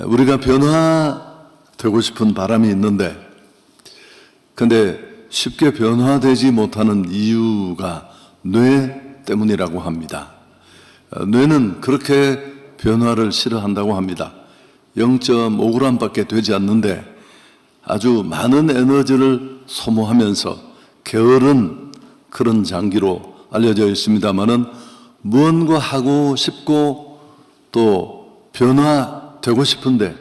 우리가 변화되고 싶은 바람이 있는데, 근데 쉽게 변화되지 못하는 이유가 뇌 때문이라고 합니다. 뇌는 그렇게 변화를 싫어한다고 합니다. 0.5g밖에 되지 않는데 아주 많은 에너지를 소모하면서 게으른 그런 장기로 알려져 있습니다만은, 무언가 하고 싶고 또 변화되고 싶은데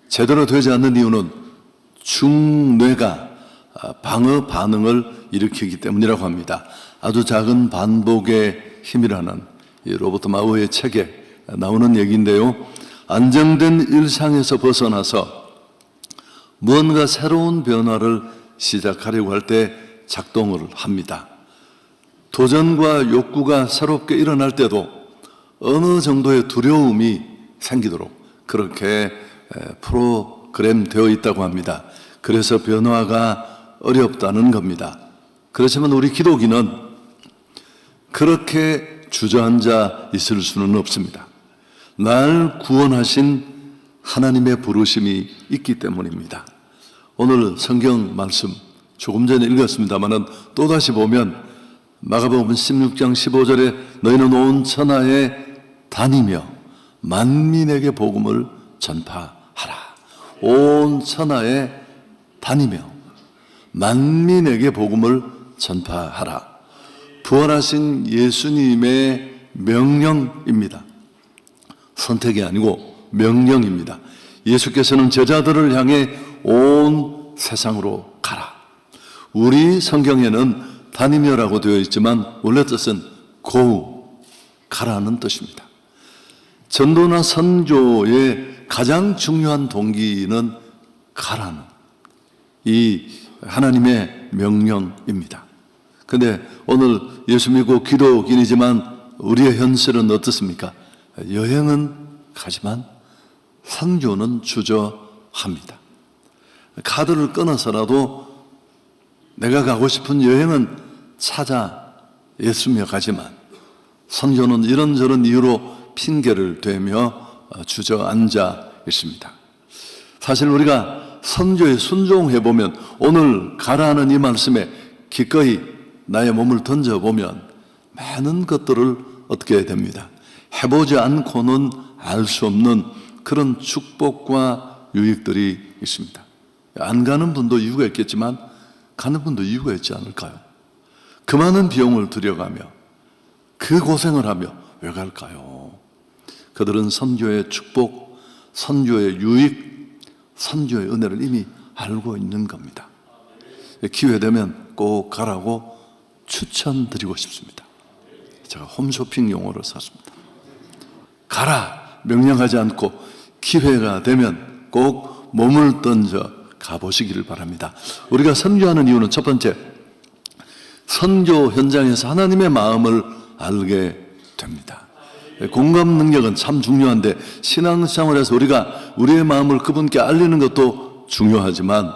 제대로 되지 않는 이유는 중뇌가 방어 반응을 일으키기 때문이라고 합니다. 아주 작은 반복의 힘이라는 이 로버트 마우의 책에 나오는 얘기인데요, 안정된 일상에서 벗어나서 무언가 새로운 변화를 시작하려고 할 때 작동을 합니다. 도전과 욕구가 새롭게 일어날 때도 어느 정도의 두려움이 생기도록 그렇게 프로그램 되어 있다고 합니다. 그래서 변화가 어렵다는 겁니다. 그렇지만 우리 기독인은 그렇게 주저앉아 있을 수는 없습니다. 날 구원하신 하나님의 부르심이 있기 때문입니다. 오늘 성경 말씀 조금 전에 읽었습니다마는 또다시 보면 마가복음 16장 15절에 너희는 온 천하에 다니며 만민에게 복음을 전파하라. 온 천하에 다니며 만민에게 복음을 전파하라. 부활하신 예수님의 명령입니다. 선택이 아니고 명령입니다. 예수께서는 제자들을 향해 온 세상으로 가라. 우리 성경에는 다니며라고 되어 있지만 원래 뜻은 go, 가라는 뜻입니다. 전도나 선교의 가장 중요한 동기는 가라는 이 하나님의 명령입니다. 그런데 오늘 예수 믿고 기독인이지만 우리의 현실은 어떻습니까? 여행은 가지만 선교는 주저합니다. 카드를 끊어서라도 내가 가고 싶은 여행은 찾아 애쓰며 가지만 선교는 이런저런 이유로 핑계를 대며 주저앉아 있습니다. 사실 우리가 선교에 순종해보면, 오늘 가라는 이 말씀에 기꺼이 나의 몸을 던져보면 많은 것들을 얻게 됩니다. 해보지 않고는 알 수 없는 그런 축복과 유익들이 있습니다. 안 가는 분도 이유가 있겠지만 가는 분도 이유가 있지 않을까요? 그 많은 비용을 들여가며 그 고생을 하며 왜 갈까요? 그들은 선교의 축복, 선교의 유익, 선교의 은혜를 이미 알고 있는 겁니다. 기회되면 꼭 가라고 추천드리고 싶습니다. 제가 홈쇼핑 용어를 썼습니다. 가라 명령하지 않고 기회가 되면 꼭 몸을 던져 가보시기를 바랍니다. 우리가 선교하는 이유는 첫 번째, 선교 현장에서 하나님의 마음을 알게 됩니다. 공감 능력은 참 중요한데 신앙생활에서 우리가 우리의 마음을 그분께 알리는 것도 중요하지만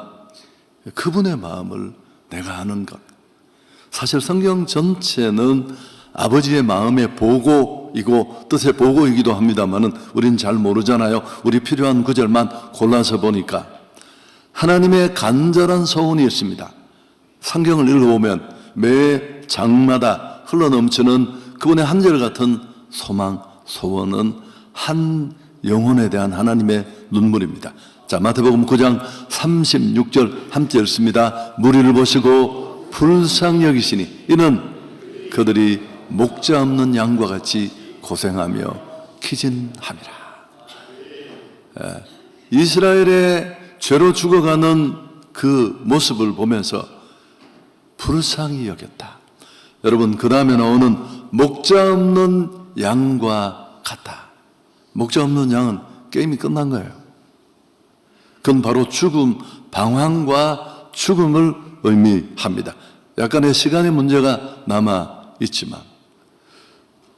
그분의 마음을 내가 아는 것, 사실 성경 전체는 아버지의 마음의 보고이고 뜻의 보고이기도 합니다만은 우린 잘 모르잖아요. 우리 필요한 구절만 골라서 보니까 하나님의 간절한 소원이 있습니다. 성경을 읽어보면 매 장마다 흘러넘치는 그분의 한결같은 소망, 소원은 한 영혼에 대한 하나님의 눈물입니다. 자, 마태복음 9장 36절 함께 읽습니다. 무리를 보시고 불쌍히 여기시니 이는 그들이 목자 없는 양과 같이 고생하며 기진함이라. 이스라엘의 죄로 죽어가는 그 모습을 보면서 불쌍히 여겼다. 여러분, 그 다음에 나오는 목자 없는 양과 같다. 목자 없는 양은 게임이 끝난 거예요. 그건 바로 죽음, 방황과 죽음을 의미합니다. 약간의 시간의 문제가 남아 있지만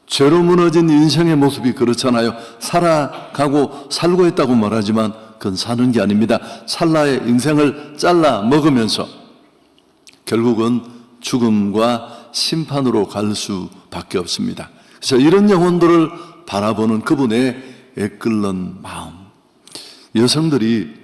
죄로 무너진 인생의 모습이 그렇잖아요. 살아가고 살고 있다고 말하지만 그건 사는 게 아닙니다. 찰나의 인생을 잘라 먹으면서 결국은 죽음과 심판으로 갈 수밖에 없습니다. 그래서 이런 영혼들을 바라보는 그분의 애끓는 마음. 여성들이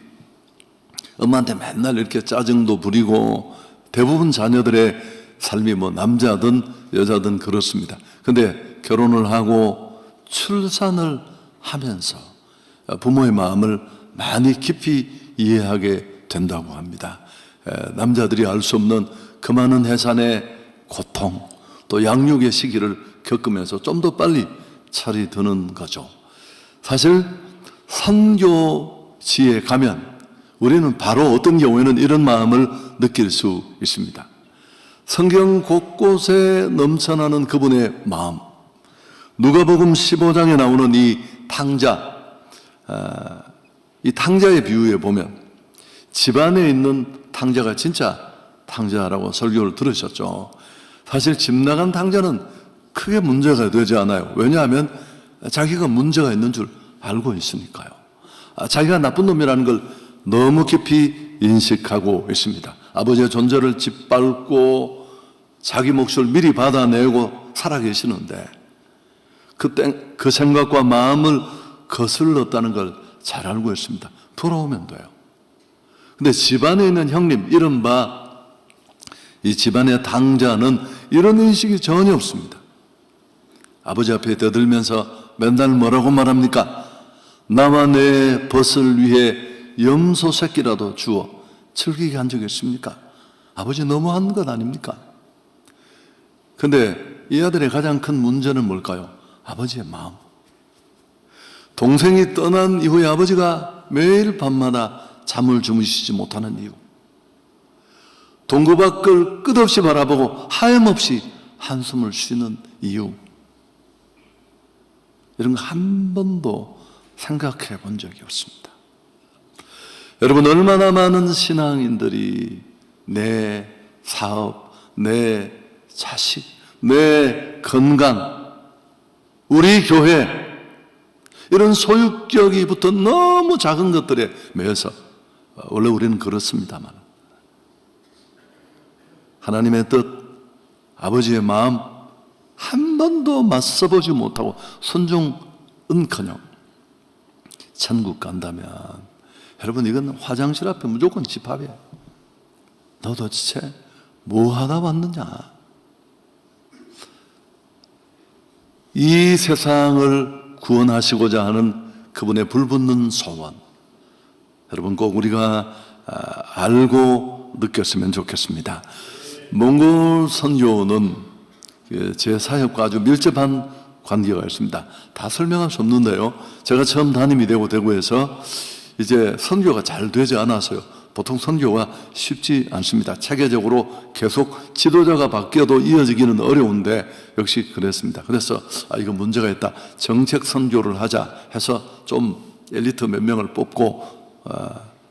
엄마한테 맨날 이렇게 짜증도 부리고 대부분 자녀들의 삶이 뭐 남자든 여자든 그렇습니다. 근데 결혼을 하고 출산을 하면서 부모의 마음을 많이 깊이 이해하게 된다고 합니다. 남자들이 알 수 없는 그 많은 해산의 고통, 또 양육의 시기를 겪으면서 좀 더 빨리 철이 드는 거죠. 사실 선교지에 가면 우리는 바로 어떤 경우에는 이런 마음을 느낄 수 있습니다. 성경 곳곳에 넘쳐나는 그분의 마음. 누가복음 15장에 나오는 이 탕자, 이 탕자의 비유에 보면 집안에 있는 탕자가 진짜 탕자라고 설교를 들으셨죠. 사실 집 나간 탕자는 크게 문제가 되지 않아요. 왜냐하면 자기가 문제가 있는 줄 알고 있으니까요. 자기가 나쁜 놈이라는 걸 너무 깊이 인식하고 있습니다. 아버지의 존재를 짓밟고 자기 몫을 미리 받아내고 살아계시는데 그때 그 생각과 마음을 거슬렀다는 걸 잘 알고 있습니다. 돌아오면 돼요. 근데 집안에 있는 형님, 이른바 이 집안의 당자는 이런 인식이 전혀 없습니다. 아버지 앞에 대들면서 맨날 뭐라고 말합니까? 나와 내 벗을 위해 염소 새끼라도 주어 즐기게 한 적이 있습니까? 아버지 너무한 것 아닙니까? 근데 이 아들의 가장 큰 문제는 뭘까요? 아버지의 마음. 동생이 떠난 이후에 아버지가 매일 밤마다 잠을 주무시지 못하는 이유, 동거 밖을 끝없이 바라보고 하염없이 한숨을 쉬는 이유, 이런 거 한 번도 생각해 본 적이 없습니다. 여러분, 얼마나 많은 신앙인들이 내 사업, 내 자식, 내 건강, 우리 교회, 이런 소유격이 붙은 너무 작은 것들에 매여서, 원래 우리는 그렇습니다만, 하나님의 뜻, 아버지의 마음 한 번도 맞서보지 못하고 순종은커녕 천국 간다면, 여러분, 이건 화장실 앞에 무조건 집합이에요. 너 도대체 뭐 하다 왔느냐? 이 세상을 구원하시고자 하는 그분의 불붙는 소원, 여러분 꼭 우리가 알고 느꼈으면 좋겠습니다. 몽골 선교는 제 사역과 아주 밀접한 관계가 있습니다. 다 설명할 수 없는데요, 제가 처음 담임이 되고 대구에서 이제 선교가 잘 되지 않아서요, 보통 선교가 쉽지 않습니다. 체계적으로 계속 지도자가 바뀌어도 이어지기는 어려운데 역시 그랬습니다. 그래서 이거 문제가 있다, 정책 선교를 하자 해서 좀 엘리트 몇 명을 뽑고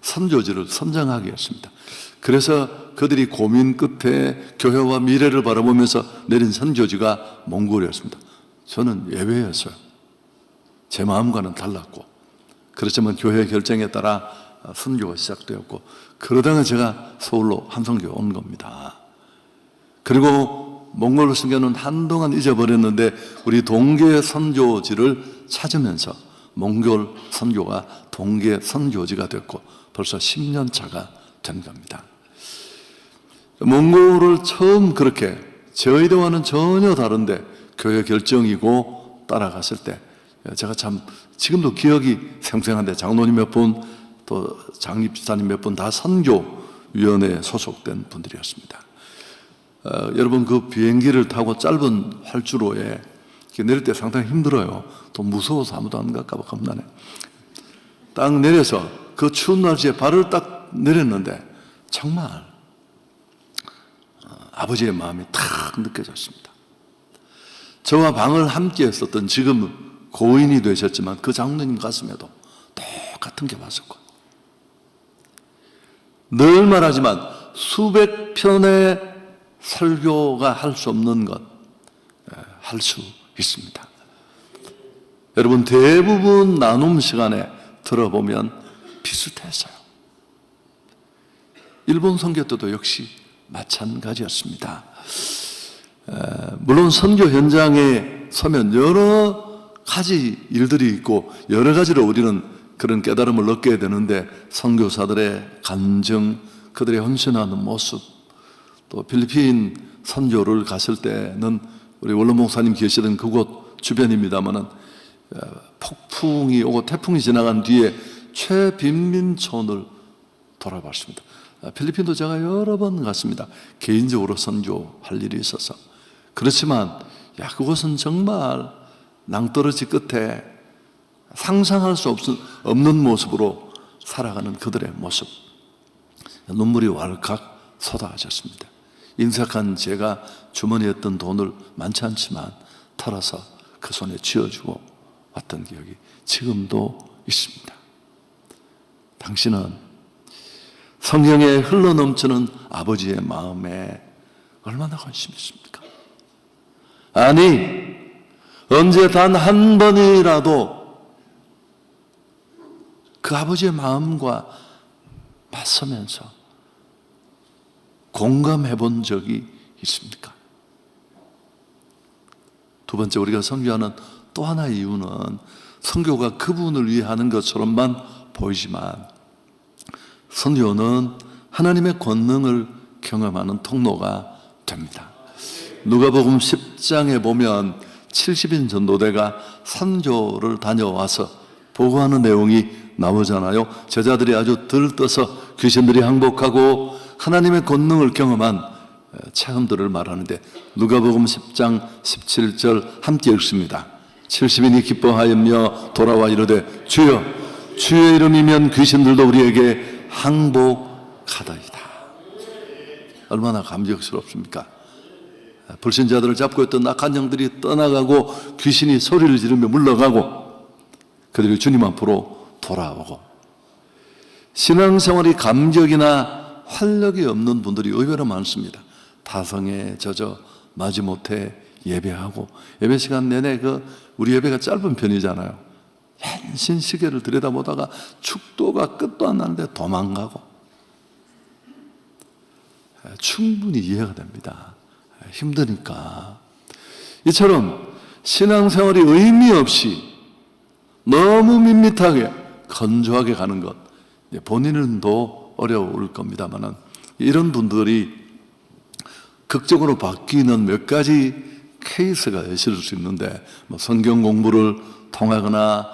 선교지를 선정하게 했습니다. 그래서 그들이 고민 끝에 교회와 미래를 바라보면서 내린 선교지가 몽골이었습니다. 저는 예외였어요. 제 마음과는 달랐고, 그렇지만 교회 결정에 따라 선교가 시작되었고, 그러다가 제가 서울로 한성교에 온 겁니다. 그리고 몽골 선교는 한동안 잊어버렸는데 우리 동계 선교지를 찾으면서 몽골 선교가 동계 선교지가 됐고 벌써 10년 차가 된 겁니다. 몽골을 처음 그렇게 저희들과는 전혀 다른데 교회 결정이고 따라갔을 때 제가 참 지금도 기억이 생생한데, 장로님 몇 분, 또 장립지사님 몇 분 다 선교위원회에 소속된 분들이었습니다. 여러분, 그 비행기를 타고 짧은 활주로에 내릴 때 상당히 힘들어요. 또 무서워서 아무도 안 갈까 봐 겁나네. 딱 내려서 그 추운 날씨에 발을 딱 내렸는데 정말 아버지의 마음이 탁 느껴졌습니다. 저와 방을 함께 했었던, 지금 고인이 되셨지만 그 장로님 가슴에도 똑같은 게 왔었고, 늘 말하지만 수백 편의 설교가 할 수 없는 것 할 수 있습니다. 여러분, 대부분 나눔 시간에 들어보면 비슷했어요. 일본 선교 때도 역시 마찬가지였습니다. 물론 선교 현장에 서면 여러 가지 일들이 있고 여러 가지로 우리는 그런 깨달음을 얻게 되는데, 선교사들의 간증, 그들의 헌신하는 모습, 또 필리핀 선교를 갔을 때는 우리 원로 목사님 계시던 그곳 주변입니다만은 폭풍이 오고 태풍이 지나간 뒤에 최빈민촌을 돌아봤습니다. 필리핀도 제가 여러 번 갔습니다. 개인적으로 선교할 일이 있어서. 그렇지만 그곳은 정말 낭떠러지 끝에 상상할 수 없는 모습으로 살아가는 그들의 모습. 눈물이 왈칵 쏟아졌습니다. 인색한 제가 주머니에 있던 돈을 많지 않지만 털어서 그 손에 쥐어주고 왔던 기억이 지금도 있습니다. 당신은 성경에 흘러넘치는 아버지의 마음에 얼마나 관심이 있습니까? 아니, 언제 단 한 번이라도 그 아버지의 마음과 맞서면서 공감해 본 적이 있습니까? 두 번째, 우리가 선교하는 또 하나의 이유는 선교가 그분을 위해 하는 것처럼만 보이지만 선교는 하나님의 권능을 경험하는 통로가 됩니다. 누가복음 10장에 보면 70인 전도대가 선교를 다녀와서 보고하는 내용이 나오잖아요. 제자들이 아주 들떠서 귀신들이 항복하고 하나님의 권능을 경험한 체험들을 말하는데, 누가복음 10장 17절 함께 읽습니다. 70인이 기뻐하며 돌아와 이르되 주여, 주의 이름이면 귀신들도 우리에게 항복하다이다. 얼마나 감격스럽습니까? 불신자들을 잡고 있던 악한 영들이 떠나가고 귀신이 소리를 지르며 물러가고 그들이 주님 앞으로 돌아오고, 신앙생활이 감격이나 활력이 없는 분들이 의외로 많습니다. 타성에 젖어 마지못해 예배하고, 예배 시간 내내 우리 예배가 짧은 편이잖아요. 한신 시계를 들여다보다가 축도가 끝도 안 나는데 도망가고. 충분히 이해가 됩니다. 힘드니까. 이처럼 신앙생활이 의미 없이 너무 밋밋하게 건조하게 가는 것, 본인은 더 어려울 겁니다만, 이런 분들이 극적으로 바뀌는 몇 가지 케이스가 있을 수 있는데, 성경 공부를 통하거나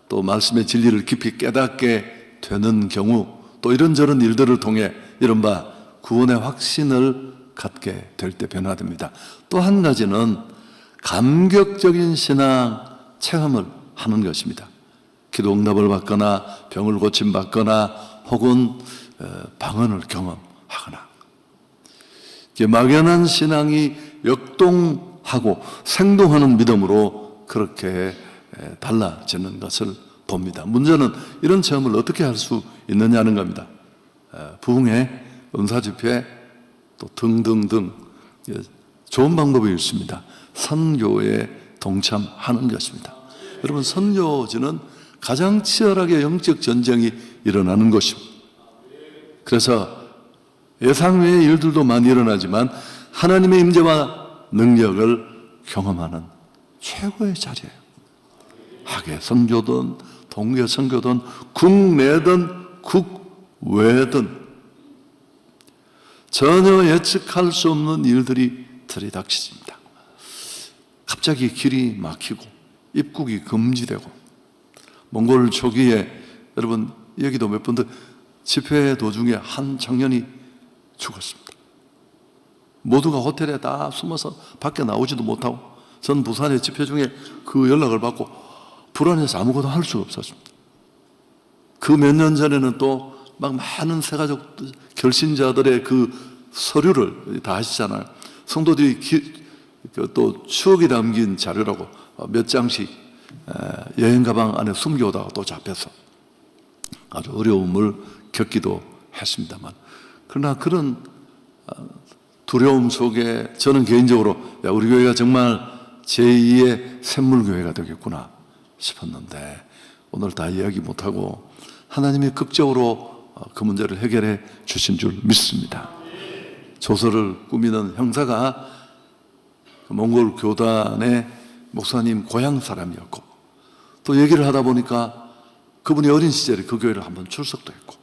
또 말씀의 진리를 깊이 깨닫게 되는 경우, 또 이런저런 일들을 통해 이른바 구원의 확신을 갖게 될 때 변화됩니다. 또 한 가지는 감격적인 신앙 체험을 하는 것입니다. 기도 응답을 받거나 병을 고침받거나 혹은 방언을 경험하거나, 막연한 신앙이 역동하고 생동하는 믿음으로 그렇게 달라지는 것을 봅니다. 문제는 이런 체험을 어떻게 할 수 있느냐는 겁니다. 부흥회, 은사집회, 또 등등등 좋은 방법이 있습니다. 선교에 동참하는 것입니다. 여러분, 선교지는 가장 치열하게 영적 전쟁이 일어나는 곳입니다. 그래서 예상 외의 일들도 많이 일어나지만 하나님의 임재와 능력을 경험하는 최고의 자리예요. 학예 선교든 동계 선교든 국내든 국외든 전혀 예측할 수 없는 일들이 들이닥치집니다. 갑자기 길이 막히고 입국이 금지되고, 몽골 초기에 여러분 여기도 몇 분들 집회 도중에 한 청년이 죽었습니다. 모두가 호텔에 다 숨어서 밖에 나오지도 못하고, 전 부산의 집회 중에 그 연락을 받고 불안해서 아무것도 할 수가 없었습니다. 그 몇 년 전에는 또 막 많은 새가족 결신자들의 그 서류를 다 하시잖아요. 성도들이 또 추억이 담긴 자료라고 몇 장씩 여행 가방 안에 숨겨오다가 또 잡혀서 아주 어려움을 겪기도 했습니다만, 그러나 그런 두려움 속에 저는 개인적으로 우리 교회가 정말 제2의 샘물교회가 되겠구나 싶었는데, 오늘 다 이야기 못하고 하나님이 극적으로 그 문제를 해결해 주신 줄 믿습니다. 조서를 꾸미는 형사가 몽골 교단의 목사님 고향 사람이었고, 또 얘기를 하다 보니까 그분이 어린 시절에 그 교회를 한번 출석도 했고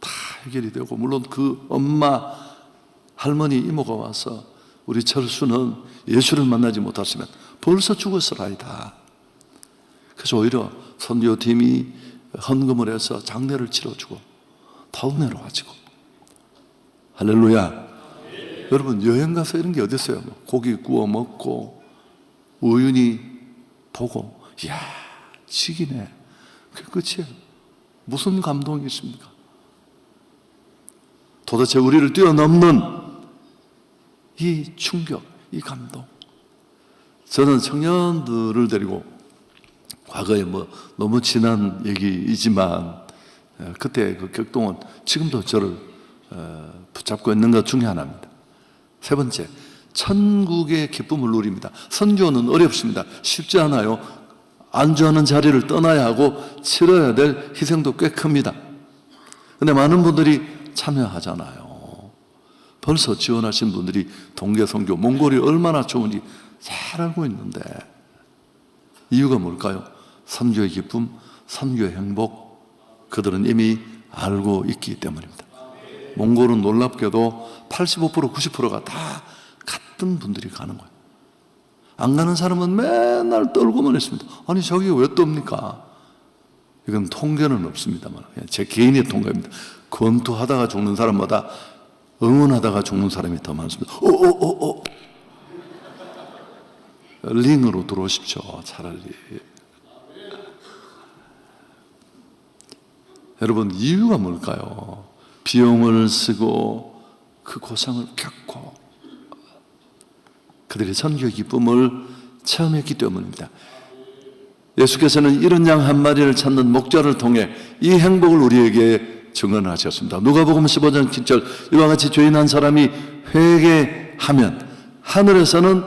다 해결이 되고, 물론 그 엄마, 할머니, 이모가 와서 우리 철수는 예수를 만나지 못했으면 벌써 죽었으라이다. 그래서 오히려 선교팀이 헌금을 해서 장례를 치러주고 다 은혜로 가지고. 할렐루야. 여러분, 여행 가서 이런 게 어디 있어요? 고기 구워 먹고 우연히 보고, 이야, 지기네. 그게 끝이에요. 무슨 감동이 있습니까? 도대체 우리를 뛰어넘는 이 충격, 이 감동. 저는 청년들을 데리고, 과거에 너무 지난 얘기이지만 그때 그 격동은 지금도 저를 붙잡고 있는 것 중에 하나입니다. 세 번째, 천국의 기쁨을 누립니다. 선교는 어렵습니다. 쉽지 않아요. 안주하는 자리를 떠나야 하고 치러야 될 희생도 꽤 큽니다. 그런데 많은 분들이 참여하잖아요. 벌써 지원하신 분들이 동계선교, 몽골이 얼마나 좋은지 잘 알고 있는데, 이유가 뭘까요? 선교의 기쁨, 선교의 행복, 그들은 이미 알고 있기 때문입니다. 몽골은 놀랍게도 85%, 90%가 다 같은 분들이 가는 거예요. 안 가는 사람은 맨날 떨고만 있습니다. 아니, 저기 왜 떱니까? 이건 통계는 없습니다만, 제 개인의 통계입니다. 권투하다가 죽는 사람보다 응원하다가 죽는 사람이 더 많습니다. 링으로 들어오십시오, 차라리. 여러분, 이유가 뭘까요? 비용을 쓰고 그 고생을 겪고 그들의 선교의 기쁨을 체험했기 때문입니다. 예수께서는 이런 양 한 마리를 찾는 목자를 통해 이 행복을 우리에게 증언하셨습니다. 누가복음 15장 7절, 이와 같이 죄인 한 사람이 회개하면 하늘에서는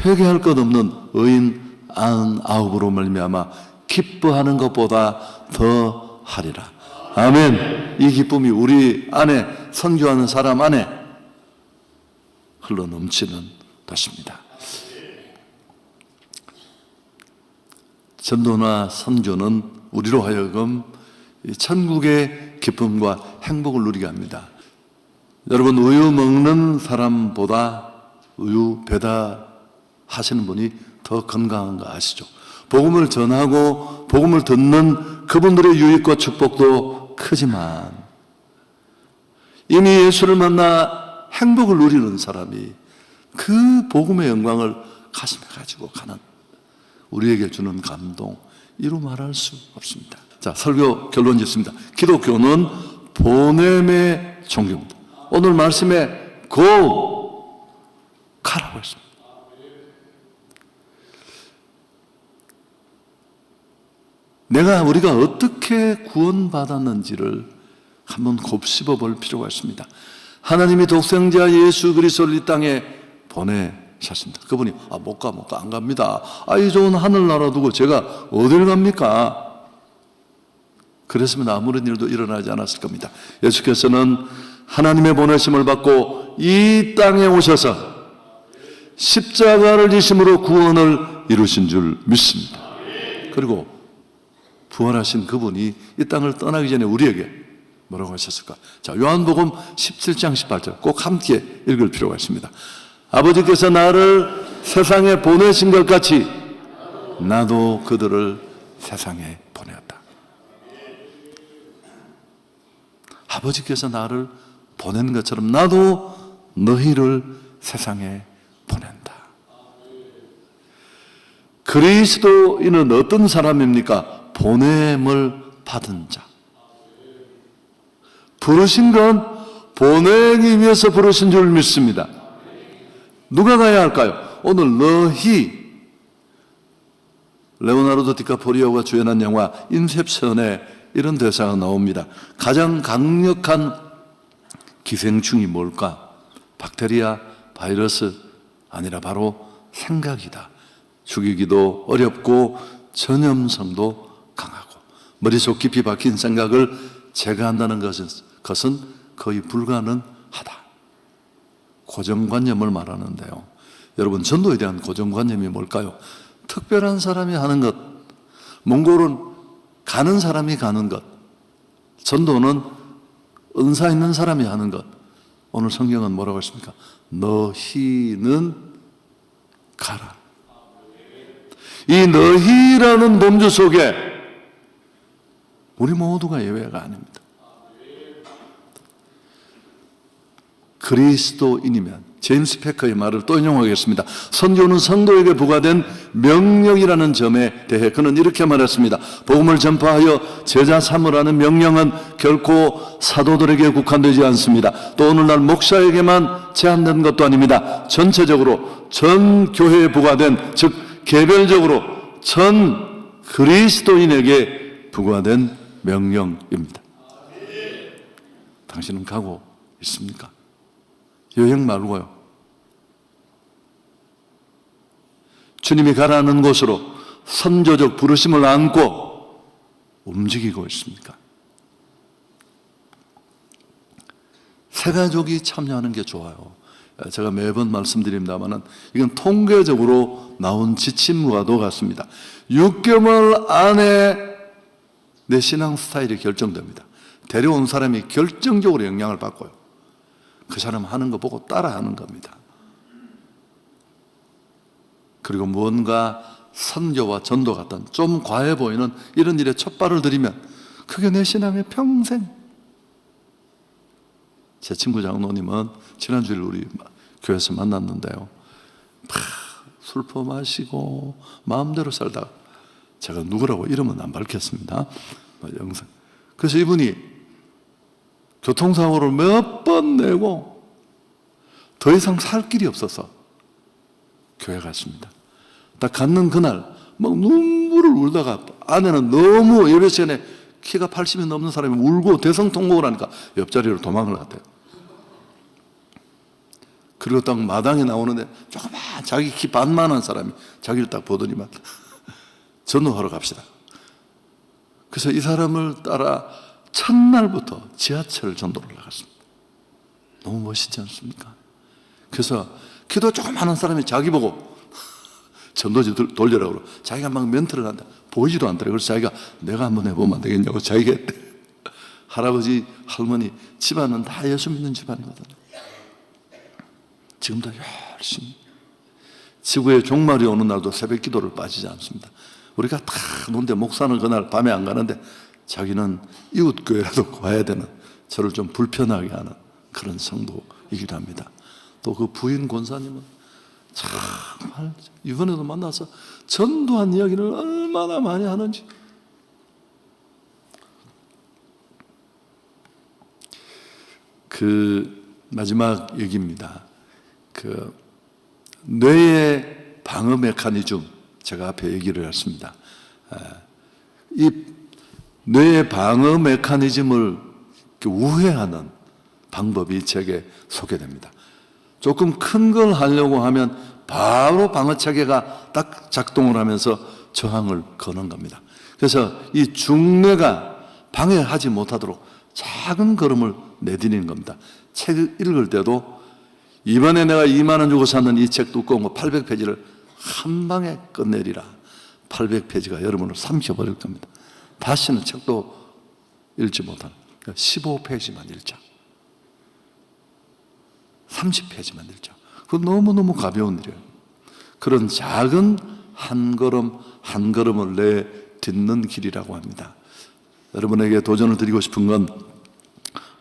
회개할 것 없는 의인 99으로 말미암아 기뻐하는 것보다 더 하리라. 아멘. 이 기쁨이 우리 안에, 선교하는 사람 안에 흘러 넘치는 것입니다. 전도나 선교는 우리로 하여금 천국의 기쁨과 행복을 누리게 합니다. 여러분, 우유 먹는 사람보다 우유 배달하시는 분이 더 건강한 거 아시죠? 복음을 전하고 복음을 듣는 그분들의 유익과 축복도 크지만, 이미 예수를 만나 행복을 누리는 사람이 그 복음의 영광을 가슴에 가지고 가는, 우리에게 주는 감동, 이루 말할 수 없습니다. 자, 설교 결론 짓습니다. 기독교는 보냄의 종교입니다. 오늘 말씀에 go, 가라고 했습니다. 우리가 어떻게 구원받았는지를 한번 곱씹어 볼 필요가 있습니다. 하나님이 독생자 예수 그리스도를 이 땅에 보내셨습니다. 그분이 못 가, 안 갑니다. 이 좋은 하늘나라 두고 제가 어딜 갑니까? 그랬으면 아무런 일도 일어나지 않았을 겁니다. 예수께서는 하나님의 보내심을 받고 이 땅에 오셔서 십자가를 지심으로 구원을 이루신 줄 믿습니다. 그리고 부활하신 그분이 이 땅을 떠나기 전에 우리에게 뭐라고 하셨을까? 자, 요한복음 17장 18절 꼭 함께 읽을 필요가 있습니다. 아버지께서 나를 세상에 보내신 것 같이 나도 그들을 세상에 보내었다. 아버지께서 나를 보낸 것처럼 나도 너희를 세상에 보낸다. 그리스도인은 어떤 사람입니까? 보냄을 받은 자. 부르신 건 보내기 위해서 부르신 줄 믿습니다. 누가 가야 할까요? 오늘 너희, 레오나르도 디카프리오가 주연한 영화 인셉션에 이런 대사가 나옵니다. 가장 강력한 기생충이 뭘까? 박테리아, 바이러스 아니라 바로 생각이다. 죽이기도 어렵고 전염성도 강하고 머릿속 깊이 박힌 생각을 제거한다는 것은 거의 불가능하다. 고정관념을 말하는데요. 여러분, 전도에 대한 고정관념이 뭘까요? 특별한 사람이 하는 것, 몽골은 가는 사람이 가는 것, 전도는 은사 있는 사람이 하는 것. 오늘 성경은 뭐라고 했습니까? 너희는 가라. 이 너희라는 범주 속에 우리 모두가 예외가 아닙니다. 그리스도인이면, 제임스 패커의 말을 또 인용하겠습니다. 선교는 성도에게 부과된 명령이라는 점에 대해 그는 이렇게 말했습니다. 복음을 전파하여 제자 삼으라는 명령은 결코 사도들에게 국한되지 않습니다. 또 오늘날 목사에게만 제한된 것도 아닙니다. 전체적으로 전 교회에 부과된, 즉 개별적으로 전 그리스도인에게 부과된 명령입니다. 당신은 가고 있습니까? 여행 말고요. 주님이 가라는 곳으로 선조적 부르심을 안고 움직이고 있습니까? 새 가족이 참여하는 게 좋아요. 제가 매번 말씀드립니다만 이건 통계적으로 나온 지침과도 같습니다. 6개월 안에 내 신앙 스타일이 결정됩니다. 데려온 사람이 결정적으로 영향을 받고요. 그 사람 하는 거 보고 따라하는 겁니다. 그리고 무언가 선교와 전도 같은 좀 과해 보이는 이런 일에 첫발을 들이면 그게 내 신앙의 평생. 제 친구 장로님은 지난주에 우리 교회에서 만났는데요, 술 퍼마시고 마음대로 살다가, 제가 누구라고 이름은 안 밝혔습니다. 영상. 그래서 이분이 교통사고를 몇 번 내고 더 이상 살 길이 없어서 교회 갔습니다. 딱 갔는 그날 막 눈물을 울다가, 아내는 너무 예배 시간에 키가 80이 넘는 사람이 울고 대성통곡을 하니까 옆자리로 도망을 갔대요. 그리고 딱 마당에 나오는데 조그만 자기 키 반만한 사람이 자기를 딱 보더니만 전도하러 갑시다. 그래서 이 사람을 따라 첫날부터 지하철 전도를 나갔습니다. 너무 멋있지 않습니까? 그래서 기도 조금 하는 사람이 자기 보고 전도지 돌려라고 자기가 막 멘트를 한다. 보이지도 않더라고요. 그래서 자기가 내가 한번 해보면 안 되겠냐고 자기가 했대. 할아버지, 할머니 집안은 다 예수 믿는 집안이거든요. 지금도 열심히. 지구의 종말이 오는 날도 새벽 기도를 빠지지 않습니다. 우리가 다 논데 목사는 그날 밤에 안 가는데 자기는 이웃교회라도 가야 되는, 저를 좀 불편하게 하는 그런 성도이기도 합니다. 또 그 부인 권사님은 정말 이번에도 만나서 전도한 이야기를 얼마나 많이 하는지. 그 마지막 얘기입니다. 그 뇌의 방어 메커니즘, 제가 앞에 얘기를 했습니다. 이 뇌의 방어 메커니즘을 우회하는 방법이 제게 소개됩니다. 조금 큰 걸 하려고 하면 바로 방어 체계가 딱 작동을 하면서 저항을 거는 겁니다. 그래서 이 중뇌가 방해하지 못하도록 작은 걸음을 내디디는 겁니다. 책 읽을 때도 이번에 내가 2만 원 주고 샀는 이 책 두꺼운 거 800페이지를 한 방에 끝내리라. 800페이지가 여러분을 삼켜버릴 겁니다. 다시는 책도 읽지 못하는, 15페이지만 읽자, 30페이지만 읽자. 그건 너무너무 가벼운 일이에요. 그런 작은 한 걸음 한 걸음을 내딛는 길이라고 합니다. 여러분에게 도전을 드리고 싶은 건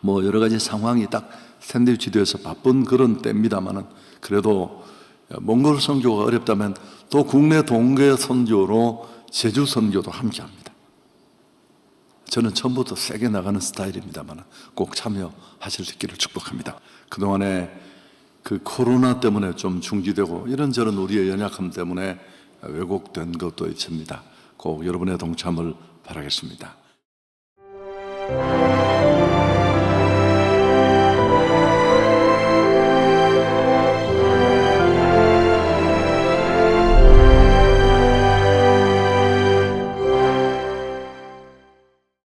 뭐 여러 가지 상황이 딱 샌드위치 되어서 바쁜 그런 때입니다만은, 그래도 몽골 선교가 어렵다면 또 국내 동계 선교로 제주 선교도 함께 합니다. 저는 처음부터 세게 나가는 스타일입니다만 꼭 참여하실 수 있기를 축복합니다. 그동안에 그 코로나 때문에 좀 중지되고 이런저런 우리의 연약함 때문에 왜곡된 것도 있습니다. 꼭 여러분의 동참을 바라겠습니다.